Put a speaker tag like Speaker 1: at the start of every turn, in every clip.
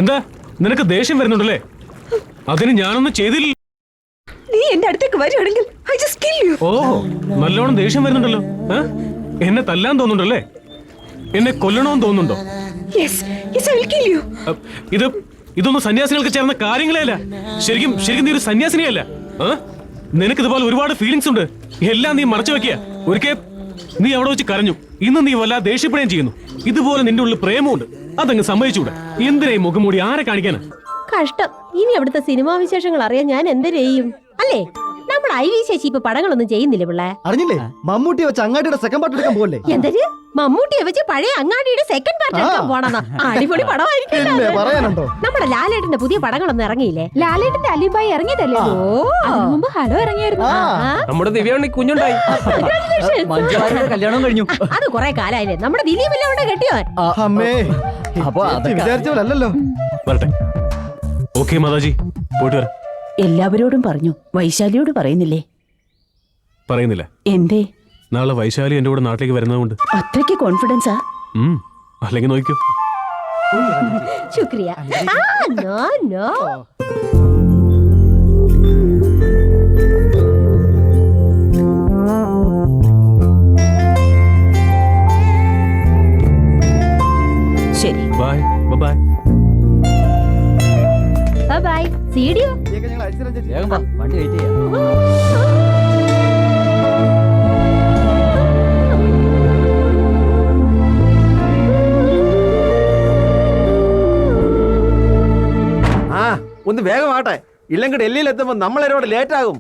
Speaker 1: എന്താ നിനക്ക് ദേഷ്യം വരുന്നുണ്ടല്ലേ? അതിന് ഞാനൊന്നും ചെയ്തില്ല.
Speaker 2: നീ എന്റെ അടുത്തേക്ക് വരുവാണെങ്കിൽ I just kill you.
Speaker 1: ഓ, നല്ലോണം ദേഷ്യം വരുന്നുണ്ടല്ലോ. എന്നെ തല്ലാൻ തോന്നുന്നുണ്ടല്ലേ? എന്നെ കൊല്ലണമെന്ന് തോന്നുന്നുണ്ടോ?
Speaker 2: Yes, yes, I will kill you.
Speaker 1: ഇതൊന്നും സന്യാസികൾക്ക് ചേർന്ന കാര്യങ്ങളേ അല്ല. ശരിക്കും നീ ഒരു സന്യാസിനിയല്ല. നിനക്ക് ഇതുപോലെ ഒരുപാട് ഫീലിങ്സ് ഉണ്ട്. എല്ലാം നീ മറച്ചു വെക്കുക. ഒരിക്കൽ നീ അവിടെ വെച്ച് കരഞ്ഞു. ഇന്ന് നീ വല്ലാതെ ദേഷ്യപ്പെടുകയും ചെയ്യുന്നു. ഇതുപോലെ നിന്റെ ഉള്ളിൽ പ്രേമമുണ്ട്. അതങ്ങ് സമ്മതിച്ചൂടെ? എന്തിനായി മുഖംമൂടി? ആരെ കാണിക്കാനാ?
Speaker 3: കഷ്ടം. ഇനി അവിടുത്തെ സിനിമാ വിശേഷങ്ങൾ അറിയാൻ ഞാൻ എന്ത് ചെയ്യും? അല്ലേ, നമ്മുടെ ഐവി ശശി ഇപ്പൊ പടങ്ങളൊന്നും ചെയ്യുന്നില്ല പിള്ളേ.
Speaker 4: അറിഞ്ഞില്ലേ? മമ്മൂട്ടിയെ വെച്ച് അങ്ങാടിയുടെ സെക്കൻഡ് പാർട്ട് എടുക്കാൻ പോലെ.
Speaker 3: എന്തൊരു മമ്മൂട്ടിയെ വെച്ച് പഴയ അങ്ങാടിയുടെ സെക്കൻഡ് പാർട്ട് എടുക്കാൻ പോണെന്നാ? അടിപൊളി പടമായിരിക്കും.
Speaker 4: പറയാനുണ്ടോ?
Speaker 3: നമ്മുടെ ലാലേട്ടന്റെ പുതിയ പടങ്ങളൊന്നും ഇറങ്ങിയില്ലേ?
Speaker 5: ലാലേട്ടന്റെ അലിബായി ഇറങ്ങിയതല്ലേ? മുമ്പ് ഹലോ ഇറങ്ങിയായിരുന്നു.
Speaker 1: നമ്മുടെ ദിവ്യാണി കുഞ്ഞുണ്ടായി.
Speaker 4: കല്യാണം കഴിഞ്ഞു.
Speaker 3: അത് കൊറേ കാലായില്ലേ? നമ്മുടെ ദിലീപില്ലേ അവിടെ കെട്ടിയോ?
Speaker 4: വിചാരിച്ചല്ലോ.
Speaker 1: വരട്ടെ. ഓക്കെ മാതാജി, പോയിട്ട് വരാം.
Speaker 5: എല്ലാവരോടും പറഞ്ഞു, വൈശാലിയോട് പറയുന്നില്ലേ?
Speaker 1: പറയുന്നില്ല.
Speaker 5: എന്തേ?
Speaker 1: നാളെ വൈശാലി എന്റെ കൂടെ നാട്ടിലേക്ക് വരുന്നതുകൊണ്ട്.
Speaker 5: അത്രയ്ക്ക് കോൺഫിഡൻസാ?
Speaker 1: അല്ലെങ്കിൽ നോക്കൂ.
Speaker 3: ശുക്രിയ.
Speaker 5: ശരി,
Speaker 1: ബൈ ബൈ.
Speaker 3: ബൈ. സീഡിയോ?
Speaker 4: വണ്ടി വെയിറ്റ് ചെയ്യാം.
Speaker 6: ഒന്ന് വേഗമാട്ടെ, ഇല്ലെങ്കിൽ ഡൽഹിയിൽ എത്തുമ്പോ നമ്മളൊരുപാട് ലേറ്റ് ആകും.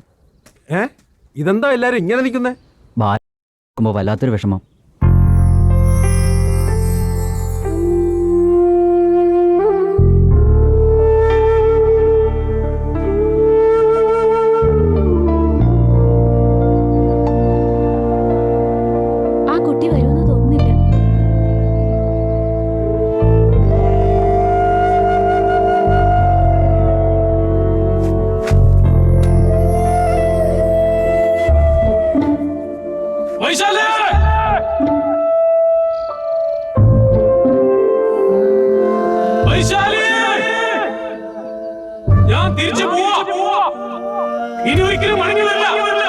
Speaker 6: ഇതെന്താ എല്ലാരും ഇങ്ങനെ നിൽക്കുന്നേ?
Speaker 4: വല്ലാത്തൊരു വിഷമം.
Speaker 5: ആ കുട്ടി വരുമെന്ന് തോന്നുന്നില്ല.
Speaker 1: ഞാൻ തിരിച്ചു പോവാ. ഇനി ഒരിക്കലും മടങ്ങി വരില്ല.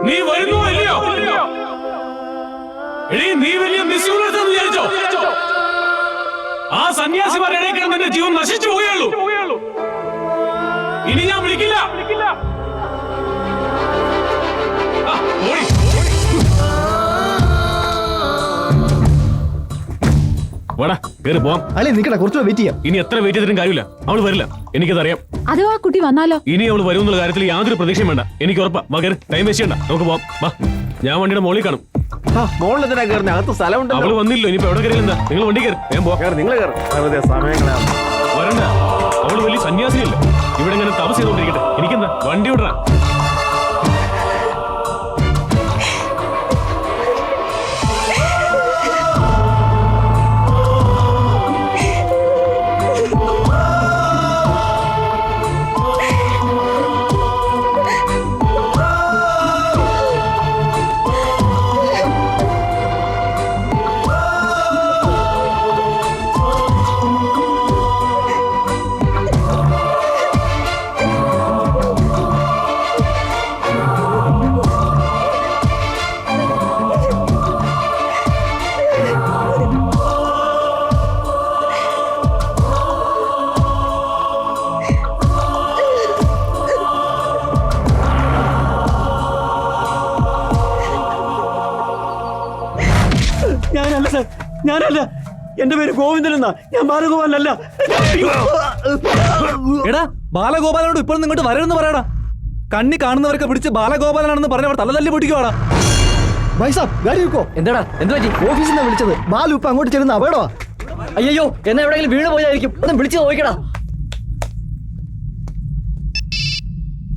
Speaker 1: നീ വരുന്നോ ഇല്ലയോ? എടീ, നീ വലിയ മിസ്യൂണെന്ന് വിചാരിച്ചോ? ആ സന്യാസിമാരുടെ ഇടയിൽ കിടന്ന് നിന്റെ ജീവൻ നശിച്ചു പോവുകയുള്ളൂ. ഇനി ഞാൻ വിളിക്കില്ല. വാടാ, കേറി പോവാം.
Speaker 4: അല്ലേ നിക്കട്ടെ, കുറച്ച് വെയിറ്റ് ചെയ്യാം.
Speaker 1: ഇനി എത്ര വെയിറ്റ് ചെയ്തിട്ടും കാര്യമില്ല. അവള് വരില്ല, എനിക്കതറിയാം.
Speaker 5: അതോ ആ കുട്ടി വന്നാലോ?
Speaker 1: ഇനി അവള് വരുമെന്നുള്ള കാര്യത്തിൽ യാതൊരു പ്രതീക്ഷയും വേണ്ട. എനിക്ക് ഉറപ്പാ. വാ, കേറി. ടൈം വേസ്റ്റ് ചെയ്യണ്ട, നമുക്ക് പോവാം. വാ, ഞാൻ വണ്ടിയുടെ മോളിൽ കാണും.
Speaker 6: മോളിലെന്തിനാ കയറുന്ന? അകത്ത് സ്ഥലമുണ്ട്.
Speaker 1: അവള് വന്നില്ലോ, ഇനിയിപ്പോ എവിടെ കയറിയില്ല. നിങ്ങൾ വണ്ടി കയറി, ഞാൻ പോവാം.
Speaker 6: നിങ്ങൾ സമയങ്ങളാണ്
Speaker 1: വരണ്ട. അവള് വലിയ സന്യാസിനിയല്ല. ഇവിടെ ഇങ്ങനെ തപസ് ചെയ്തോണ്ടിരിക്കട്ടെ. എനിക്കെന്താ, വണ്ടി വിടറാ.
Speaker 6: ഞാനല്ല സാർ, ഞാനല്ല. എന്റെ പേര് ഗോവിന്ദൻ എന്നാ. ഞാൻ ബാലഗോപാലല്ല.
Speaker 7: എടാ, ബാലഗോപാലനോട് ഇപ്പോൾ ഇങ്ങോട്ട് വരരുന്ന് പറയടാ. കണ്ണി കാണുന്നവരൊക്കെ പിടിച്ച് ബാലഗോപാലനാണെന്ന് പറഞ്ഞവർ തലതല്ലി പൊട്ടിക്കുവാടാ.
Speaker 4: എന്താടാ, എന്ത് പറ്റി? ഓഫീസിൽ നിന്ന് വിളിച്ചത്. ബാലു ഇപ്പൊ അങ്ങോട്ട് ചെല്ലുന്ന അപകടമാ. അയ്യോ, എന്നെ എവിടെയെങ്കിലും വീണ് പോയായിരിക്കും. ഒന്ന് വിളിച്ചു നോക്കടാ.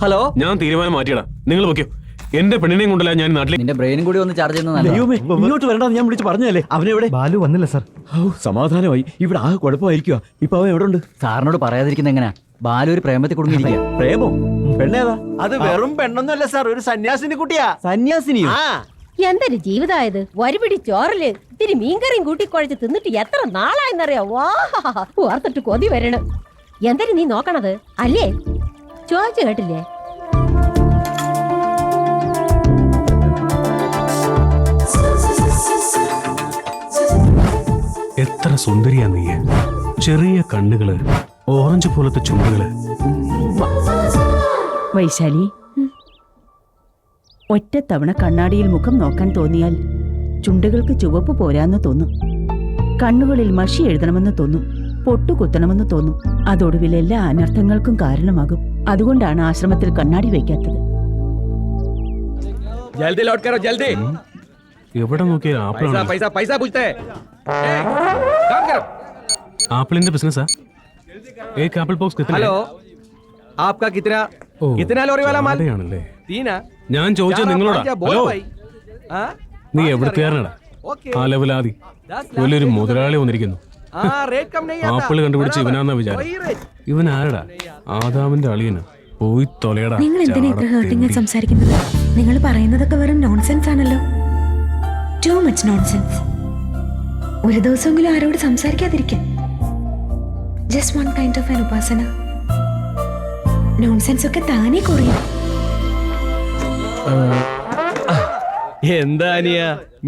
Speaker 7: ഹലോ,
Speaker 1: ഞാൻ തീരുമാനം മാറ്റിയടാ. നിങ്ങൾ പൊയ്ക്കോ. എന്റെ പെണ്ണിനെയും കൊണ്ടല്ല ഞാൻ നാട്ടിലേക്ക്.
Speaker 4: നിന്റെ ബ്രെയിനും കൂടി ഒന്ന് ചാർജ് ചെയ്യുന്ന
Speaker 6: ഇങ്ങോട്ട് വരണ്ടെന്ന് ഞാൻ വിളിച്ച് പറഞ്ഞല്ലേ. അവനെവിടെ?
Speaker 4: ബാലു വന്നില്ല സാർ.
Speaker 6: സമാധാനമായി. ഇവിടെ ആ കുഴപ്പമായിരിക്കുക. ഇപ്പൊ അവൻ എവിടെ ഉണ്ട്?
Speaker 4: സാറിനോട് പറയാതിരിക്കുന്ന എങ്ങനെയാ? ബാലു ഒരു പ്രേമത്തിൽ കുടുങ്ങിയിരിക്കുക.
Speaker 6: പ്രേമോ? പെണ്ണേതാ? അത് വെറും പെണ്ണൊന്നുമല്ല സാർ, ഒരു സന്യാസിനി കുട്ടിയാ.
Speaker 7: സന്യാസിനിയോ?
Speaker 3: എന്തൊരു ജീവിതമായത്. ഒരു പിടി ചോറില് ഇത്തിരി മീൻകറിയും കൂട്ടിക്കുഴച്ച് തിന്നിട്ട് എത്ര നാളായെന്നറിയോ. വാ ഓർത്തിട്ട് കൊതി വരണം. എന്തൊരു നീ നോക്കണത് അല്ലേ? ചോദിച്ചു കേട്ടില്ലേ?
Speaker 1: എത്ര സുന്ദരിയാ നീ. ചെറിയ കണ്ണുകള്, ഓറഞ്ച് പോലത്തെ ചുണ്ടുകള്.
Speaker 8: വൈശാലി, ഒറ്റത്തവണ കണ്ണാടിയിൽ മുഖം നോക്കാൻ തോന്നിയാൽ ചുണ്ടുകൾക്ക് ചുവപ്പ് പോരാന്ന് തോന്നും, കണ്ണുകളിൽ മഷി എഴുതണമെന്ന് തോന്നും, പൊട്ടുകുത്തണമെന്ന് തോന്നും. അതൊടുവിൽ എല്ലാ അനർത്ഥങ്ങൾക്കും കാരണമാകും. അതുകൊണ്ടാണ് ആശ്രമത്തിൽ കണ്ണാടി വയ്ക്കാത്തത്.
Speaker 9: जल्दी लौट करो जल्दी।
Speaker 1: എവിടെ നോക്കിയാൽ
Speaker 9: पैसा
Speaker 1: ആപ്പിളാണ്.
Speaker 9: पैसा पैसा पूछते हैं। काम करो।
Speaker 1: ആപ്പിളിന്റെ ബിസിനസ്സാ? ഏക് ആപ്പിൾ ബോക്സ് കിतना
Speaker 9: हेलो आपका कितना
Speaker 1: ഓ,
Speaker 9: कितना ലോറി वाला माल?
Speaker 1: ജാടയാണല്ലേ.
Speaker 9: तीन है।
Speaker 1: ഞാൻ ചോദിച്ചത് നിങ്ങളോടാ. ഹലോ,
Speaker 9: हाँ
Speaker 1: നീ എവിടുത്തുകാരനാടാ?
Speaker 9: ओके।
Speaker 1: ആ ലെവലാതി വലിയൊരു മുതലാളി വന്നിരിക്കുന്നു.
Speaker 9: हाँ रेट कम नहीं आता।
Speaker 1: ആപ്പിള് കണ്ടുപിടിച്ച് ഇവനാന്നാ വിചാരം.
Speaker 9: वही रेट।
Speaker 1: ഇവൻ ആരടാ? ആദാമിന്റെ അളിയന്. പോയി തൊലയടാ.
Speaker 2: നിങ്ങൾ എന്തിനാ ഇത്ര ഹേർട്ടിങ്
Speaker 1: ചാട
Speaker 2: സംസാരിക്കുന്നത്? നിങ്ങൾ പറയുന്നതൊക്കെ വെറും നോൺസെൻസ് ആണല്ലോ. Too much nonsense. ഒരു ദിവസമെങ്കിലും ആരോട് സംസാരിക്കാതിരിക്കും. Just one kind of an ഉപാസന. നോൺസെൻസ് ഒക്കെ താനേ കുറയും.
Speaker 9: എന്താ അനിയ,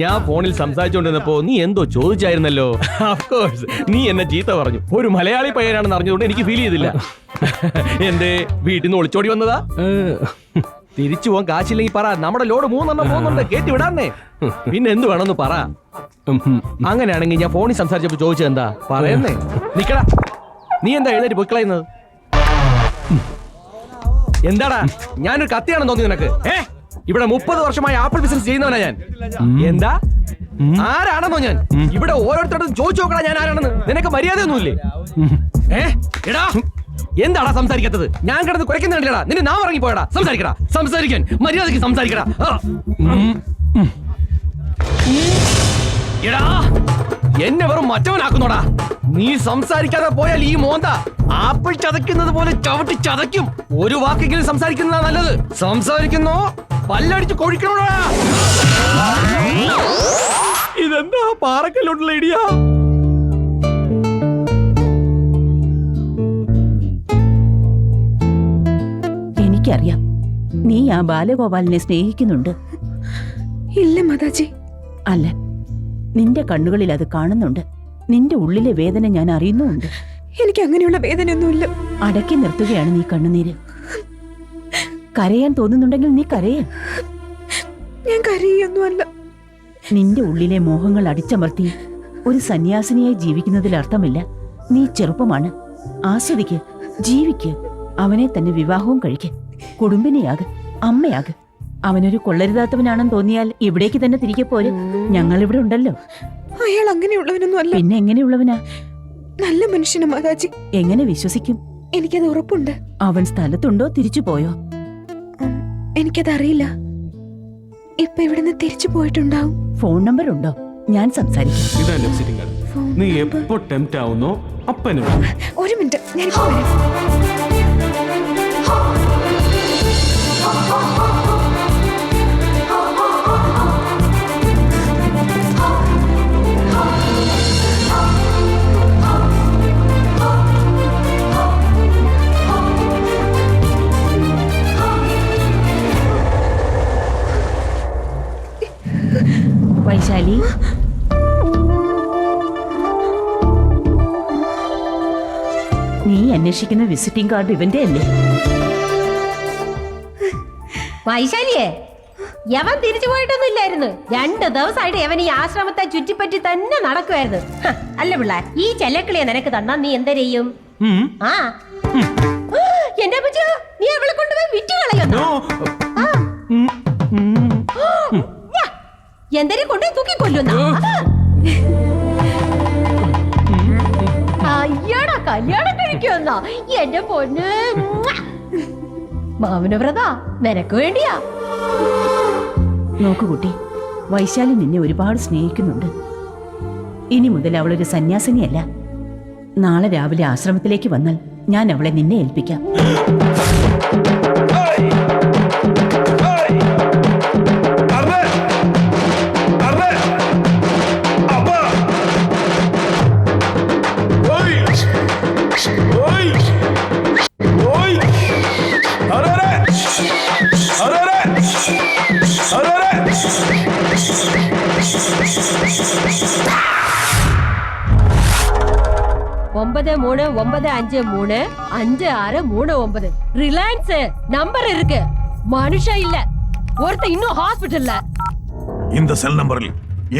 Speaker 9: ഞാൻ ഫോണിൽ സംസാരിച്ചുകൊണ്ടിരുന്നപ്പോ നീ എന്തോ ചോദിച്ചായിരുന്നല്ലോ. കോഴ്സ് നീ എന്നെ ചീത്ത പറഞ്ഞു. ഒരു മലയാളി പയ്യനാണെന്ന് അറിഞ്ഞതുകൊണ്ട് എനിക്ക് ഫീൽ ചെയ്തില്ല. എന്തേ വീട്ടിൽ നിന്ന് ഒളിച്ചോടി വന്നതാ? തിരിച്ചു പോകാൻ കാശില്ലെങ്കിൽ പറ, നമ്മുടെ ലോഡ് 3 പോകുന്നുണ്ട്, കേട്ടി വിടാന്നേ. പിന്നെ എന്ത് വേണമെന്ന് പറ. അങ്ങനെയാണെങ്കിൽ ഞാൻ ഫോണിൽ സംസാരിച്ചപ്പോ ചോദിച്ചത് എന്താ പറയുന്നേ? നിക്കടാ, നീ എന്താ എഴുന്നേറ്റ് പൊക്കളയുന്നത്? എന്താടാ, ഞാനൊരു കത്തിയാണെന്ന് തോന്നി നിനക്ക്? ഇവിടെ 30 വർഷമായി ആപ്പിൾ ബിസിനസ് ചെയ്യുന്നവനാ ഞാൻ. എന്താ ആരാണെന്നോ ഞാൻ? ഇവിടെ ഓരോരുത്തരോടും ചോദിച്ചു നോക്കടാ ഞാൻ ആരാണെന്ന്. നിനക്ക് മര്യാദയൊന്നുമില്ലേ? എടാ എന്താടാ സംസാരിക്കാത്തത്? ഞാൻ കിടന്ന് കുരയ്ക്കുന്നുണ്ടല്ലേടാ? നിന്റെ നാം ഇറങ്ങിപ്പോയടാ. സംസാരിക്കടാ, സംസാരിക്കാൻ മര്യാദയ്ക്ക് സംസാരിക്കടാ. എടാ എന്നെ വെറും മറ്റവനാക്കുന്നോടാ. നീ സംസാരിക്കാതെ പോയാൽ ഈ മോന്ത ആപ്പിൾ ചതയ്ക്കുന്നത് പോലെ ചവിട്ടി ചതയ്ക്കും. ഒരു വാക്കെങ്കിലും സംസാരിക്കുന്നതാ നല്ലത്. സംസാരിക്കുന്നോ പല്ലടിച്ച് കൊഴിക്കണോടാ. ഇതെന്താ പാറക്കല്ലോട്ടുള്ള ഇടിയാ?
Speaker 8: എനിക്കറിയാം നീ ആ ബാലഗോപാലിനെ സ്നേഹിക്കുന്നുണ്ട്.
Speaker 2: ഇല്ല മാതാജി.
Speaker 8: അല്ല, നിന്റെ കണ്ണുകളിൽ അത് കാണുന്നുണ്ട്. നിന്റെ ഉള്ളിലെ വേദന ഞാൻ അറിയുന്നുമുണ്ട്.
Speaker 2: എനിക്ക് അങ്ങനെയുള്ള വേദനയൊന്നുമില്ല.
Speaker 8: അടക്കി നിർത്തുകയാണ് നീ കണ്ണുനീര്. കരയാൻ തോന്നുന്നുണ്ടെങ്കിൽ നീ കരയേ.
Speaker 2: ഞാൻ കരയൊന്നുമല്ല.
Speaker 8: നിന്റെ ഉള്ളിലെ മോഹങ്ങൾ അടിച്ചമർത്തി ഒരു സന്യാസിനിയായി ജീവിക്കുന്നതിൽ അർത്ഥമില്ല. നീ ചെറുപ്പമാണ്. ആസ്വദിക്ക്, ജീവിക്ക്. അവനെ തന്നെ വിവാഹവും കഴിക്ക്. കുടുംബിനിയാക്, അമ്മയാക്. അവനൊരു കൊള്ളരുതാത്തവനാണെന്ന് തോന്നിയാൽ ഇവിടേക്ക് തന്നെ തിരികെ പോരും. ഞങ്ങൾ ഇവിടെ ഉണ്ടല്ലോ.
Speaker 2: അയാൾ അങ്ങനെയുള്ളവനൊന്നും അല്ല.
Speaker 8: പിന്നെ എങ്ങനെയുള്ളവനാ?
Speaker 2: നല്ല മനുഷ്യന് മാതാജി.
Speaker 8: എങ്ങനെ വിശ്വസിക്കും?
Speaker 2: എനിക്കത് ഉറപ്പുണ്ട്.
Speaker 8: അവൻ സ്ഥലത്തുണ്ടോ, തിരിച്ചു പോയോ?
Speaker 2: എനിക്കതറിയില്ല. ഇപ്പൊ ഇവിടുന്ന് തിരിച്ചു പോയിട്ടുണ്ടാവും.
Speaker 8: ഫോൺ നമ്പർ ഉണ്ടോ? ഞാൻ സംസാരിക്കാം.
Speaker 1: ഇതാ വിസിറ്റിംഗ് കാർഡ്. നീ എപ്പോ ടെംപ്റ്റ് ആവുന്നോ അപ്പനെ
Speaker 2: ഒരു മിനിറ്റ്, ഞാനിപ്പോ വരാം.
Speaker 8: വൈശാലി, നീ അന്വേഷിക്കുന്ന വിസിറ്റിംഗ് കാർഡ് ഇവന്റെ അല്ലേ?
Speaker 3: വൈശാലിയെ, യവൻ തിരിച്ചു പോയിട്ടൊന്നുമില്ലായിരുന്നു. 2 ദിവസമായിട്ട് യവൻ ഈ ആശ്രമത്തെ ചുറ്റിപ്പറ്റി തന്നെ നടക്കുമായിരുന്നു. അല്ല പിള്ള, ഈ ചെല്ലക്കിളിയെ നിനക്ക് തന്നാ നീ എന്തെയും? ആ എന്റെ അപ്പച്ചോ, നീ അവളെ കൊണ്ടുപോയി വിറ്റ് കളയുന്നു. എന്തെങ്കിലും കൊണ്ടുപോയി തൂക്കിക്കൊല്ലുന്ന അയ്യാടാ, കല്യാണം കഴിക്കുമെന്നാ എന്റെ പൊന്ന്. മാമനവ്രത നിനക്ക് വേണ്ടിയാ.
Speaker 8: നോക്കു കുട്ടി, വൈശാലി നിന്നെ ഒരുപാട് സ്നേഹിക്കുന്നുണ്ട്. ഇനി മുതൽ അവളൊരു സന്യാസിനിയല്ല. നാളെ രാവിലെ ആശ്രമത്തിലേക്ക് വന്നാൽ ഞാൻ അവളെ നിന്നെ ഏൽപ്പിക്കാം.
Speaker 3: 9395356359 ரிலையன்ஸ் நம்பர் இருக்கு. மனுஷன் இல்ல, ஒருத்த இன்னும் ஹாஸ்பிடல்ல.
Speaker 10: இந்த செல் நம்பரில்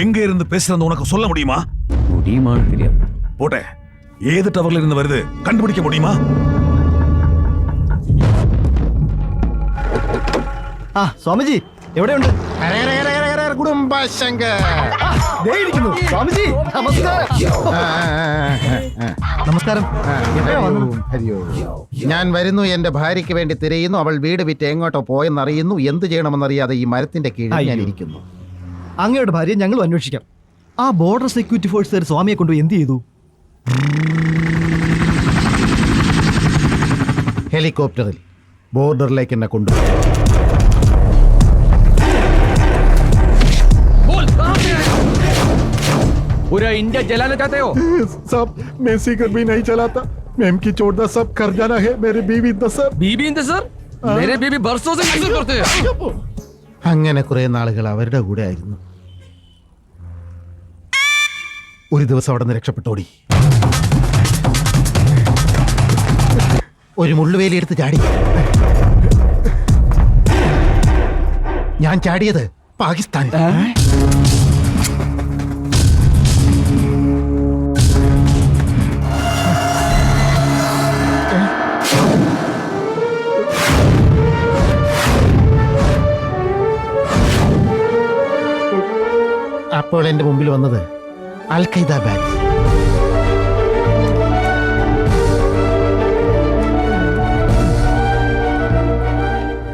Speaker 10: எங்க இருந்து பேசுறது உனக்கு சொல்ல முடியுமா?
Speaker 9: முடியுமான்னு தெரியாது.
Speaker 10: போட்டே, ஏது டவர்ல இருந்து வருது கண்டுபிடிக்க முடியுமா?
Speaker 4: ആ സ്വാമിജി എവിടെയുണ്ട്?
Speaker 6: കുടുംബശങ്ക
Speaker 4: ദേ ഇരിക്കുന്നു. സ്വാമിജി നമസ്കാരം. നമസ്കാരം. എപ്പോഴാ വന്നത്?
Speaker 6: ഞാൻ വരുന്നു, എന്റെ ഭാര്യയ്ക്ക് വേണ്ടി തിരയുന്നു. അവൾ വീട് വിറ്റ് എങ്ങോട്ടോ പോയെന്നറിയുന്നു. എന്ത് ചെയ്യണമെന്നറിയാതെ ഈ മരത്തിന്റെ കീഴിൽ ഞാൻ ഇരിക്കുന്നു.
Speaker 4: അങ്ങയുടെ ഭാര്യയെ ഞങ്ങൾ അന്വേഷിക്കാം. ആ ബോർഡർ സെക്യൂരിറ്റി ഫോഴ്സുകാർ സ്വാമിയെ കൊണ്ടുപോയി എന്ത് ചെയ്തു?
Speaker 6: ഹെലികോപ്റ്ററിൽ ബോർഡറിലേക്ക് എന്നെ കൊണ്ടുപോയി.
Speaker 9: पूरा इंडिया जलाना चाहते हो?
Speaker 6: सब मैं सिगरेट भी नहीं चलाता. मैम की चोट सब कर जाना है. मेरी बीवी सर.
Speaker 9: बीबी सर, मेरे बीबी बरसों से कैसे करते हैं?
Speaker 6: അങ്ങനെ കുറെ നാളുകൾ അവരുടെ കൂടെ ആയിരുന്നു. ഒരു ദിവസം അവിടെ നിന്ന് രക്ഷപ്പെട്ടോടി. ഒരു മുള്ളുവേലി എടുത്ത് ചാടി. ഞാൻ ചാടിയത് പാകിസ്ഥാനിൽ. അപ്പോൾ എന്റെ മുമ്പിൽ വന്നത് അൽ ഖൈദ ബാഗ്.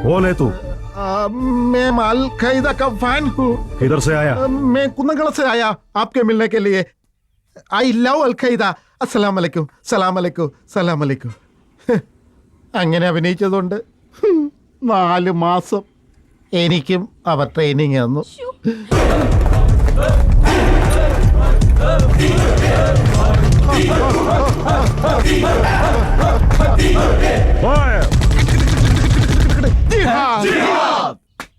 Speaker 10: बोले तू
Speaker 6: मैं अल ഖൈദ का फैन हूँ.
Speaker 10: किधर से आया?
Speaker 6: मैं कुंदगढ़ से आया आपके मिलने के लिए. I love Al Qaeda. അസ്സലാം അലൈക്കും, സലാം അലൈക്കും, സലാം അലൈക്കും. അങ്ങനെ അഭിനയിച്ചതുകൊണ്ട് 4 മാസം എനിക്കും അവർ ട്രെയിനിങ് തന്നു.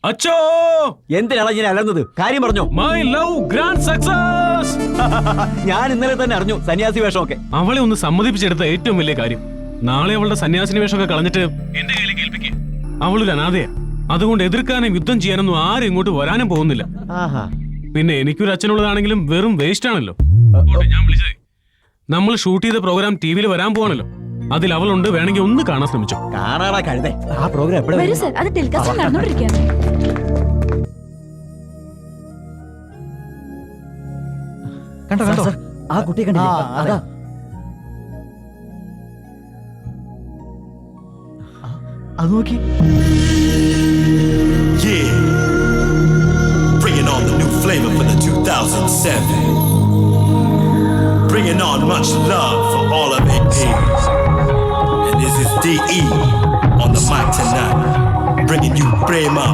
Speaker 1: അച്ചോ,
Speaker 4: എന്തിനാണ് ഇങ്ങനെ അലർന്നത്? കാര്യം പറഞ്ഞോ.
Speaker 1: My love grand success.
Speaker 4: ഞാൻ ഇന്നലെ തന്നെ അറിഞ്ഞു സന്യാസി വേഷമൊക്കെ.
Speaker 1: അവളെ ഒന്ന് സമ്മതിപ്പിച്ചെടുത്ത ഏറ്റവും വലിയ കാര്യം. നാളെ അവളുടെ സന്യാസിനി വേഷമൊക്കെ കളഞ്ഞിട്ട് എന്റെ കയ്യിലേക്ക് ഏൽപ്പിക്കുക. അവളൊരു അനാഥയാ. അതുകൊണ്ട് എതിർക്കാനും യുദ്ധം ചെയ്യാനൊന്നും ആരും ഇങ്ങോട്ട് വരാനും പോകുന്നില്ല. പിന്നെ എനിക്കൊരു അച്ഛനുള്ളതാണെങ്കിലും വെറും വേസ്റ്റ് ആണല്ലോ. ഞാൻ വിളിച്ചത്, നമ്മൾ ഷൂട്ട് ചെയ്ത പ്രോഗ്രാം ടിവിയിൽ വരാൻ പോവാണല്ലോ. അതിൽ അവളുണ്ട്, വേണമെങ്കിൽ ഒന്ന് കാണാൻ ശ്രമിച്ചോ.
Speaker 4: കാണാറാ കഴുതേ. ആ പ്രോഗ്രാം എപ്പോഴും
Speaker 5: വരൂ സർ, അത് ടെലികാസ്റ്റ് നടന്നുകൊണ്ടിരിക്കുകയാണ്.
Speaker 4: കണ്ടോ കണ്ടോ ആ കുട്ടിയെ കണ്ടില്ലേ? അതാ അത് നോക്കി.
Speaker 10: Yeah, bringing on the new flavor for the 2007. Bringing on much love for all of it. And this is DE on the mic tonight, bringing you Prema.